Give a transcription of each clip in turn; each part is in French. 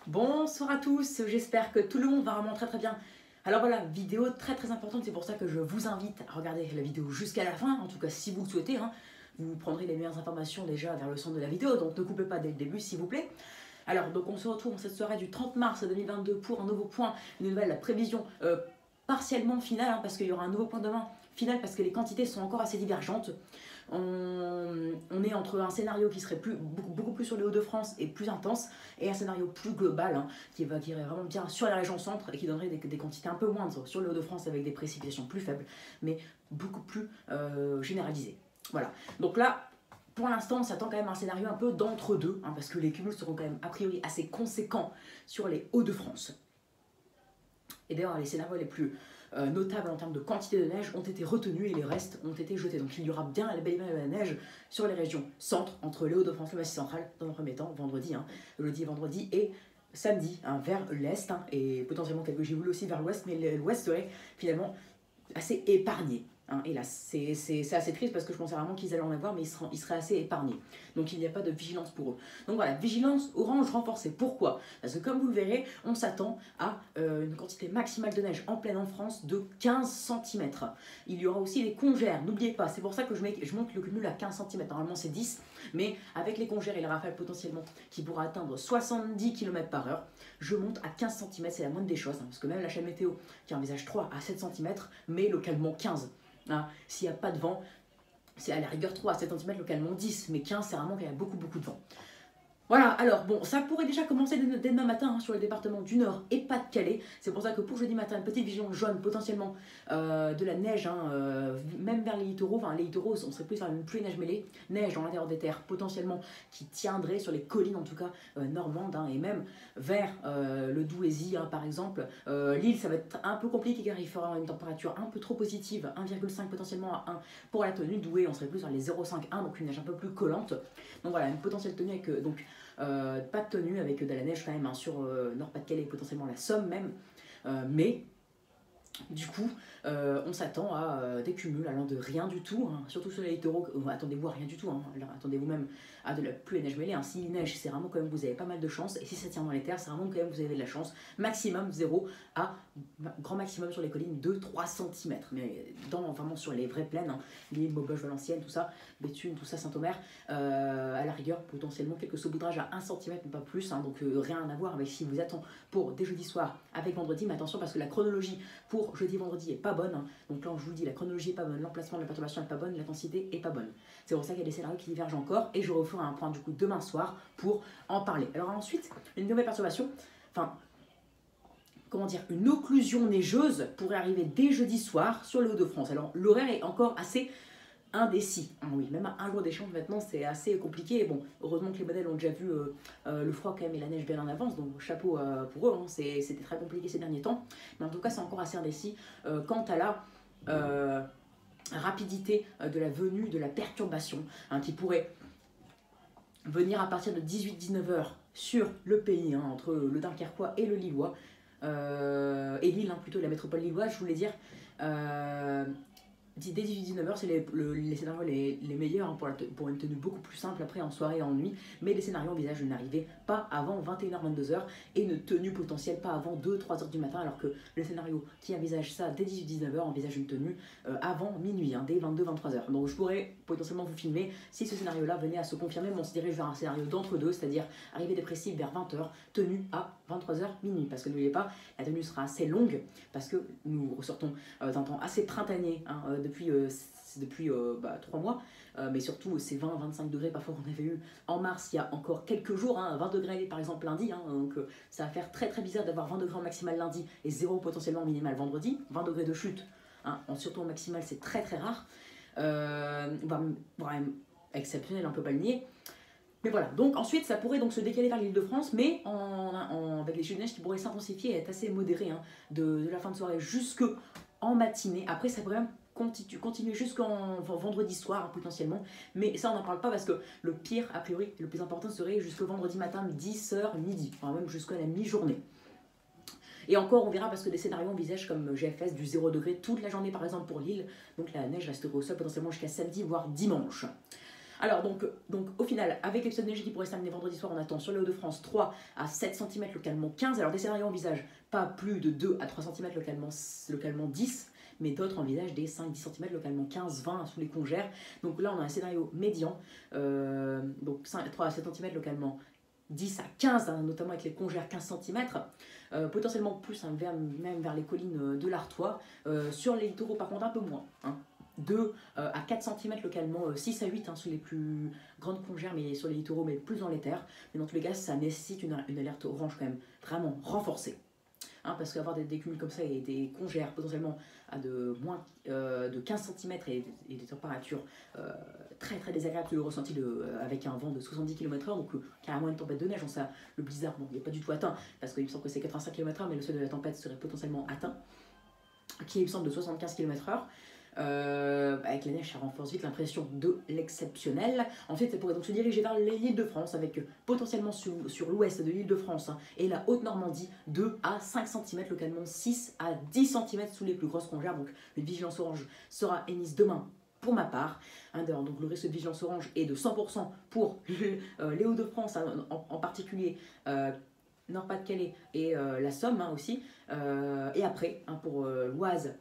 Bonsoir à tous, j'espère que tout le monde va vraiment très bien. Alors voilà, vidéo très importante, c'est pour ça que je vous invite à regarder la vidéo jusqu'à la fin, en tout cas si vous le souhaitez. Vous prendrez les meilleures informations déjà vers le centre de la vidéo, donc ne coupez pas dès le début s'il vous plaît. Alors donc on se retrouve en cette soirée du 30 mars 2022 pour un nouveau point, une nouvelle prévision partiellement finale, parce qu'il y aura un nouveau point demain final parce que les quantités sont encore assez divergentes. On est entre un scénario qui serait beaucoup plus sur les Hauts-de-France et plus intense, et un scénario plus global qui irait vraiment bien sur la région centre et qui donnerait des quantités un peu moindres sur les Hauts-de-France avec des précipitations plus faibles, mais beaucoup plus généralisées. Voilà, donc là, pour l'instant, on s'attend quand même à un scénario un peu d'entre-deux, parce que les cumuls seront quand même a priori assez conséquents sur les Hauts-de-France. Et d'ailleurs, les scénarios les plus notables en termes de quantité de neige ont été retenus et les restes ont été jetés. Donc il y aura bien la belle de la neige sur les régions centre, entre les Hauts-de-France et le Massif central, dans un premier temps, vendredi, jeudi et vendredi, et samedi, vers l'est, et potentiellement quelques givoules aussi vers l'ouest, mais l'ouest serait finalement assez épargné. Et là, c'est assez triste parce que je pensais vraiment qu'ils allaient en avoir, mais ils seraient assez épargnés. Donc il n'y a pas de vigilance pour eux. Donc voilà, vigilance orange renforcée. Pourquoi? Parce que comme vous le verrez, on s'attend à une quantité maximale de neige en pleine en France de 15 cm. Il y aura aussi les congères, n'oubliez pas, c'est pour ça que je monte le cumul à 15 cm. Normalement c'est 10, mais avec les congères et les rafales potentiellement qui pourra atteindre 70 km/h, je monte à 15 cm, c'est la moindre des choses. Parce que même la chaîne météo qui envisage 3 à 7 cm, mais localement 15. S'il n'y a pas de vent, c'est à la rigueur 3 à 7 cm, localement 10, mais 15 c'est vraiment qu'il y a beaucoup de vent. Voilà, alors bon, ça pourrait déjà commencer dès demain matin sur le département du Nord et Pas-de-Calais. C'est pour ça que pour jeudi matin, une petite vigilance jaune potentiellement de la neige, même vers les littoraux. Enfin, les littoraux, on serait plus vers une pluie neige mêlée, neige dans l'intérieur des terres potentiellement qui tiendrait sur les collines en tout cas normandes, et même vers le Douaisis par exemple. L'île, ça va être un peu compliqué car il fera une température un peu trop positive, 1,5 potentiellement à 1 pour la tenue. Douai, on serait plus vers les 0,5-1, donc une neige un peu plus collante. Donc voilà, une potentielle tenue avec pas de tenue avec de la neige quand même sur Nord-Pas-de-Calais et potentiellement la Somme même, mais du coup on s'attend à des cumuls allant de rien du tout, surtout sur les littoraux. Attendez-vous à rien du tout, attendez-vous même à de la pluie et neige mêlée. S'il neige, c'est vraiment quand même vous avez pas mal de chance, et si ça tient dans les terres, c'est vraiment quand même vous avez de la chance. Maximum 0 à grand maximum sur les collines 2-3 cm, mais vraiment sur les vraies plaines, l'île, Maubeuge, Valenciennes, tout ça, Béthune, tout ça, Saint-Omer, à la rigueur potentiellement quelques saupoudrages à 1 cm mais pas plus, donc rien à voir avec ce qui vous attend pour des jeudi soir avec vendredi. Mais attention, parce que la chronologie pour jeudi vendredi est pas bonne, donc là je vous le dis, la chronologie est pas bonne, l'emplacement de la perturbation est pas bonne, l'intensité est pas bonne. C'est pour ça qu'il y a des scénarios qui divergent encore, et je referai un point du coup demain soir pour en parler. Alors ensuite, une nouvelle perturbation, une occlusion neigeuse pourrait arriver dès jeudi soir sur le Hauts-de-France. Alors l'horaire est encore assez indécis, oui, même un jour d'échange maintenant c'est assez compliqué. Bon, heureusement que les modèles ont déjà vu le froid quand même et la neige bien en avance, donc chapeau pour eux, c'était très compliqué ces derniers temps, mais en tout cas c'est encore assez indécis quant à la rapidité de la venue de la perturbation, qui pourrait venir à partir de 18-19 heures sur le pays, entre le Dunkerquois et le Lillois, et Lille, plutôt la métropole lilloise, je voulais dire. Dès 18-19h, c'est les scénarios les meilleurs pour une tenue beaucoup plus simple après en soirée et en nuit, mais les scénarios envisagent une arrivée pas avant 21h-22h et une tenue potentielle pas avant 2-3h du matin, alors que le scénario qui envisage ça dès 18-19h envisage une tenue avant minuit, dès 22-23h. Donc je pourrais potentiellement vous filmer si ce scénario-là venait à se confirmer, mais on se dirige vers un scénario d'entre-deux, c'est-à-dire arrivée dépressive vers 20h, tenue à 23h minuit, parce que n'oubliez pas, la tenue sera assez longue, parce que nous ressortons d'un temps assez printanier, depuis 3 mois, mais surtout ces 20-25 degrés parfois qu'on avait eu en mars il y a encore quelques jours, 20 degrés par exemple lundi, donc ça va faire très bizarre d'avoir 20 degrés en maximal lundi et 0 potentiellement en minimal vendredi, 20 degrés de chute, surtout en maximal c'est très rare, vraiment exceptionnel, on peut pas le nier. Mais voilà, donc ensuite ça pourrait donc se décaler vers l'Île-de-France, mais avec les chutes de neige qui pourraient s'intensifier et être assez modérées, de la fin de soirée jusque en matinée. Après ça pourrait même continuer jusqu'en vendredi soir potentiellement, mais ça on n'en parle pas parce que le pire, a priori, le plus important serait jusqu'au vendredi matin, 10h, midi, même jusqu'à la mi-journée. Et encore, on verra parce que des scénarios envisagent comme GFS du 0 degré toute la journée par exemple pour l'île, donc la neige resterait au sol potentiellement jusqu'à samedi voire dimanche. Alors donc au final, avec l'épisode neigé qui pourrait se terminer vendredi soir, on attend sur les Hauts-de-France 3 à 7 cm, localement 15. Alors des scénarios envisagent pas plus de 2 à 3 cm, localement 10, mais d'autres envisagent des 5-10 cm, localement 15-20 sous les congères. Donc là on a un scénario médian, donc 3 à 7 cm, localement 10 à 15, hein, notamment avec les congères 15 cm, potentiellement plus, hein, même vers les collines de l'Artois. Sur les littoraux par contre un peu moins, hein. 2 à 4 cm, localement 6 à 8, hein, sur les plus grandes congères, mais sur les littoraux, mais plus dans les terres. Mais dans tous les cas, ça nécessite une alerte orange quand même vraiment renforcée. Hein, parce qu'avoir des cumuls comme ça et des congères potentiellement à moins de 15 cm et des températures très très désagréables, le ressenti avec un vent de 70 km/h, donc carrément une tempête de neige. Donc ça, le blizzard, bon, il n'est pas du tout atteint, parce qu'il me semble que c'est 85 km/h, mais le seuil de la tempête serait potentiellement atteint, qui est, il me semble, de 75 km/h. Avec la neige, ça renforce vite l'impression de l'exceptionnel. Ensuite, ça pourrait donc se diriger vers l'Île-de-France, avec potentiellement sur l'ouest de l'Île-de-France, hein, et la Haute-Normandie, 2 à 5 cm, localement 6 à 10 cm sous les plus grosses congères. Donc une vigilance orange sera émise demain pour ma part. Hein, donc le risque de vigilance orange est de 100% pour les Hauts-de-France, hein, en particulier Nord-Pas-de-Calais et la Somme, hein, aussi. Et après, hein, pour l'Oise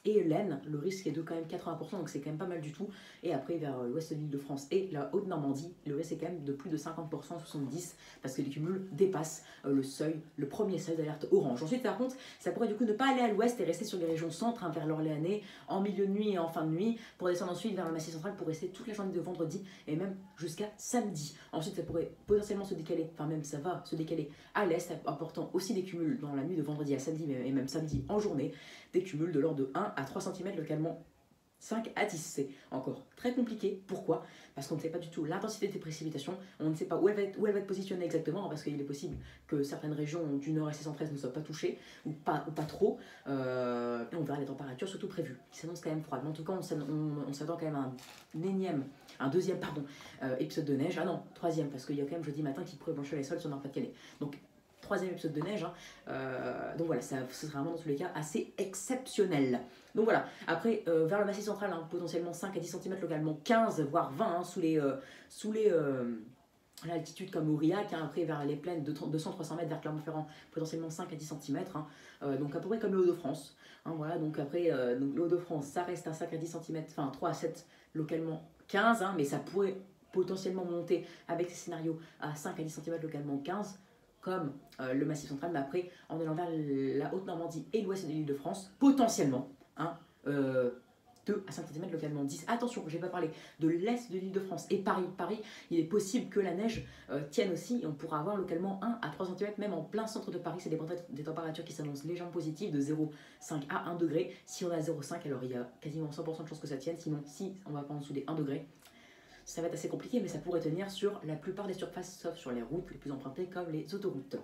et l'Aisne, le risque est de quand même 80%, donc c'est quand même pas mal du tout. Et après, vers l'ouest de l'Île-de-France et la Haute-Normandie, le risque est quand même de plus de 50%, 70%, parce que les cumuls dépassent le premier seuil d'alerte orange. Ensuite, par contre, ça pourrait du coup ne pas aller à l'ouest et rester sur les régions centres, hein, vers l'Orléanais, en milieu de nuit et en fin de nuit, pour descendre ensuite vers le Massif central, pour rester toute la journée de vendredi et même jusqu'à samedi. Ensuite, ça pourrait potentiellement se décaler, enfin même ça va se décaler à l'est, apportant aussi des cumuls dans la nuit de vendredi à samedi, et même samedi en journée, des cumuls de l'ordre de 1 à 3 cm, localement 5 à 10. C'est encore très compliqué. Pourquoi? Parce qu'on ne sait pas du tout l'intensité des précipitations, on ne sait pas où elle va être positionnée exactement, parce qu'il est possible que certaines régions du nord-est et centre-est ne soient pas touchées, ou pas trop, et on verra les températures surtout prévues, qui s'annoncent quand même froides. Mais en tout cas, on s'attend quand même à un deuxième épisode de neige. Ah non, troisième, parce qu'il y a quand même jeudi matin qui pourrait blanchir les sols sur Nord-Pas-de-Calais. Donc, troisième épisode de neige, hein. Donc voilà, ce sera vraiment dans tous les cas assez exceptionnel. Donc voilà, après vers le Massif central, hein, potentiellement 5 à 10 cm, localement 15 voire 20, hein, sous l'altitude comme Aurillac, hein. Après vers les plaines de 200-300 mètres vers Clermont-Ferrand, potentiellement 5 à 10 cm, hein. Donc à peu près comme le Hauts-de-France, hein, voilà. Donc après le Hauts-de-France, ça reste un 5 à 10 cm, enfin 3 à 7, localement 15, hein, mais ça pourrait potentiellement monter avec ces scénarios à 5 à 10 cm, localement 15, comme le Massif central, mais après en allant vers la Haute-Normandie et l'ouest de l'Île-de-France, potentiellement, hein, 2 à 5 cm, localement 10. Attention, je n'ai pas parlé de l'est de l'Île-de-France et Paris, il est possible que la neige tienne aussi, et on pourra avoir localement 1 à 3 cm, même en plein centre de Paris. C'est des températures qui s'annoncent légèrement positives, de 0,5 à 1 degré. Si on a 0,5, alors il y a quasiment 100% de chances que ça tienne, sinon si on va pas en dessous des 1 degré, ça va être assez compliqué, mais ça pourrait tenir sur la plupart des surfaces, sauf sur les routes les plus empruntées comme les autoroutes.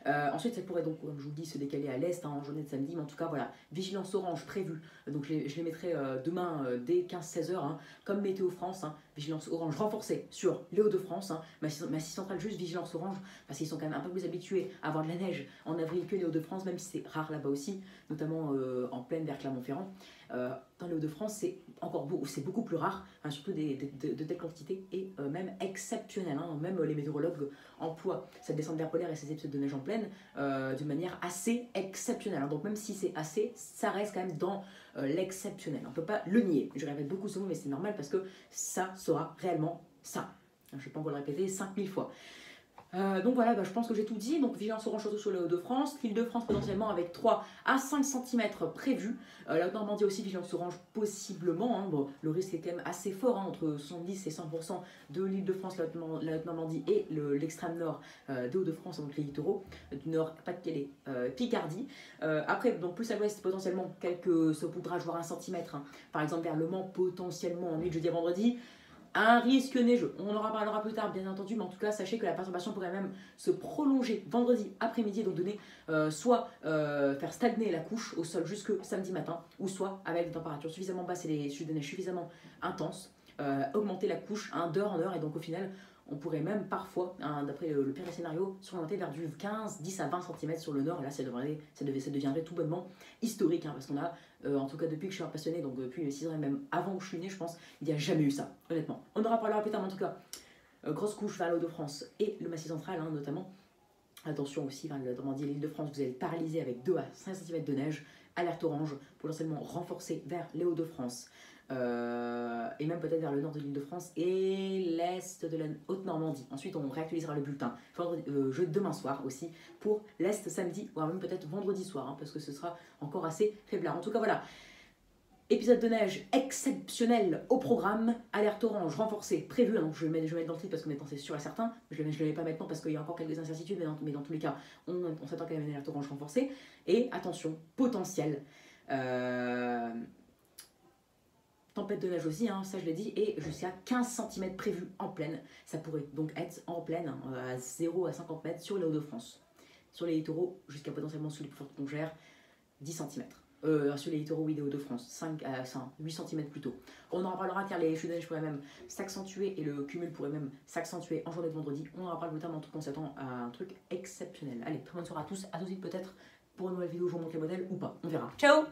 Ensuite, ça pourrait donc, comme je vous le dis, se décaler à l'est, hein, en journée de samedi, mais en tout cas, voilà, vigilance orange prévue. Donc je les mettrai demain dès 15-16 heures, hein, comme Météo France, hein, vigilance orange renforcée sur les Hauts-de-France, hein, Massif central, juste vigilance orange, parce qu'ils sont quand même un peu plus habitués à avoir de la neige en avril que les Hauts-de-France, même si c'est rare là-bas aussi, notamment en plaine vers Clermont-Ferrand. Dans les Hauts-de-France, c'est beaucoup plus rare, hein, surtout de telles quantités, et même exceptionnelles, hein. Même les météorologues emploient cette descente d'air polaire et ces épisodes de neige en pleine d'une manière assez exceptionnelle, hein. Donc même si c'est assez, ça reste quand même dans l'exceptionnel. On ne peut pas le nier. Je répète beaucoup ce mot, mais c'est normal parce que ça sera réellement ça. Je ne vais pas encore le répéter 5000 fois. Donc voilà, je pense que j'ai tout dit. Donc vigilance orange surtout sur les Hauts-de-France, l'Île-de-France potentiellement avec 3 à 5 cm prévus. La Normandie aussi, vigilance orange possiblement, hein. Bon, le risque est quand même assez fort, hein, entre 70 et 100% de l'Île-de-France, la Normandie et l'extrême nord des Hauts-de-France, donc les littoraux du nord, Pas-de-Calais, Picardie. Après, donc plus à l'ouest, potentiellement quelques saupoudrages, voire 1 cm, hein. Par exemple vers Le Mans, potentiellement en nuit de jeudi à vendredi. Un risque neigeux, on en reparlera plus tard bien entendu, mais en tout cas sachez que la perturbation pourrait même se prolonger vendredi après-midi, donc donner soit faire stagner la couche au sol jusque samedi matin, ou soit avec des températures suffisamment basses et des chutes de neige suffisamment intenses, augmenter la couche d'heure en heure, et donc au final On pourrait même parfois, hein, d'après le pire des scénarios, s'orienter vers du 15, 10 à 20 cm sur le nord. Et là, ça deviendrait tout bonnement historique, hein, parce qu'on a, en tout cas depuis que je suis un passionné, donc depuis les 6 ans et même avant que je suis né, je pense, il n'y a jamais eu ça, honnêtement. On en reparlera plus tard, mais en tout cas, grosse couche vers le Hauts-de-France et le Massif central, hein, notamment. Attention aussi, vers le Normandie et l'Île-de-France, vous allez être paralysé avec 2 à 5 cm de neige. Alerte orange, potentiellement renforcée vers les Hauts-de-France. Et même peut-être vers le nord de l'Île-de-France et l'est de la Haute-Normandie. Ensuite, on réactualisera le bulletin demain soir aussi pour l'est samedi, voire même peut-être vendredi soir, hein, parce que ce sera encore assez faiblard. En tout cas, voilà. Épisode de neige exceptionnel au programme, alerte orange renforcée, prévue, donc je vais mettre dans le titre parce que maintenant c'est sûr et certain, je ne le mets pas maintenant parce qu'il y a encore quelques incertitudes, mais dans tous les cas, on s'attend quand même à une alerte orange renforcée. Et attention, potentiel, tempête de neige aussi, hein, ça je l'ai dit, et jusqu'à 15 cm prévus en plaine, ça pourrait donc être en plaine, hein, à 0 à 50 mètres sur les Hauts-de-France. Sur les littoraux, jusqu'à potentiellement sous les plus fortes congères, 10 cm. Sur les littoraux, oui, des Hauts-de-France, 8 cm plus tôt. On en reparlera car les chutes de neige pourraient même s'accentuer et le cumul pourrait même s'accentuer en journée de vendredi. On en reparle plus tard, mais en tout cas, on s'attend à un truc exceptionnel. Allez, très bonne soirée à tous, à tout de suite peut-être pour une nouvelle vidéo, je vous montre les modèles ou pas, on verra. Ciao!